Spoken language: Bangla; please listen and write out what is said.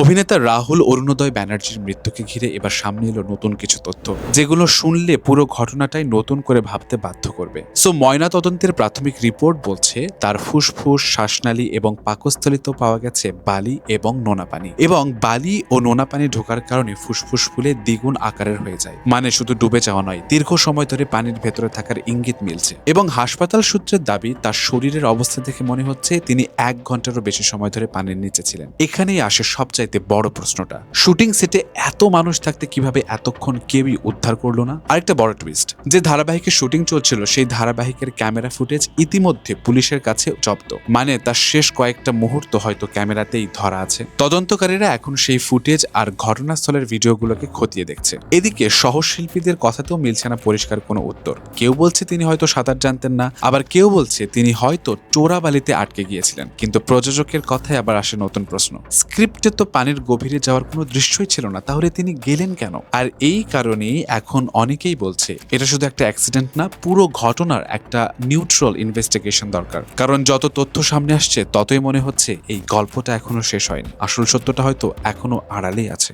অভিনেতা রাহুল অরুণোদয় ব্যানার্জির মৃত্যুকে ঘিরে এবার সামনে এলো নতুন কিছু তথ্য, যেগুলো শুনলে পুরো ঘটনাটাই নতুন করে ভাবতে বাধ্য করবে। ময়না তদন্তের প্রাথমিক রিপোর্ট বলছে তার ফুসফুস, শ্বাসনালী এবং পাকস্থলিতেও পাওয়া গেছে বালি এবং নোনা পানি, এবং বালি ও নোনা পানি ঢোকার কারণে ফুসফুস ফুলে দ্বিগুণ আকারের হয়ে যায়। মানে শুধু ডুবে যাওয়া নয়, দীর্ঘ সময় ধরে পানির ভেতরে থাকার ইঙ্গিত মিলছে। এবং হাসপাতাল সূত্রের দাবি, তার শরীরের অবস্থা দেখে মনে হচ্ছে তিনি 1 ঘন্টারও বেশি সময় ধরে পানির নিচে ছিলেন। এখানেই আসে সবচাইতে বড় প্রশ্নটা, শুটিং সেটে এত মানুষ থাকতে কিভাবে এতক্ষণ কেউই উদ্ধার করলো না? আরেকটা বড় টুইস্ট, যে ধারাবাহিকের শুটিং চলছিল সেই ধারাবাহিকের ক্যামেরা ফুটেজ ইতিমধ্যে পুলিশের কাছে জব্দ। মানে তার শেষ কয়েকটা মুহূর্ত হয়তো ক্যামেরাতেই ধরা আছে। তদন্তকারীরা এখন সেই ফুটেজ আর ঘটনাস্থলের ভিডিওগুলোকে খতিয়ে দেখছে। এদিকে সহশিল্পীদের কথাতেও মিলছে না পরিষ্কার কোনো উত্তর। কেউ বলছে তিনি হয়তো সাঁতার জানতেন না, আবার কেউ বলছে তিনি হয়তো চোরাবালিতে আটকে গিয়েছিলেন। কিন্তু প্রযোজকের কথায় আবার আসে নতুন প্রশ্ন, স্ক্রিপ্টে তো পানির গভীরে যাওয়ার কোনো দৃশ্যই ছিল না, তাহলে তিনি গেলেন কেন? আর এই কারণেই এখন অনেকেই বলছে এটা শুধু একটা অ্যাক্সিডেন্ট না, পুরো ঘটনার একটা নিউট্রাল ইনভেস্টিগেশন দরকার। কারণ যত তথ্য সামনে আসছে ততই মনে হচ্ছে এই গল্পটা এখনো শেষ হয়নি, আসল সত্যটা হয়তো এখনো আড়ালেই আছে।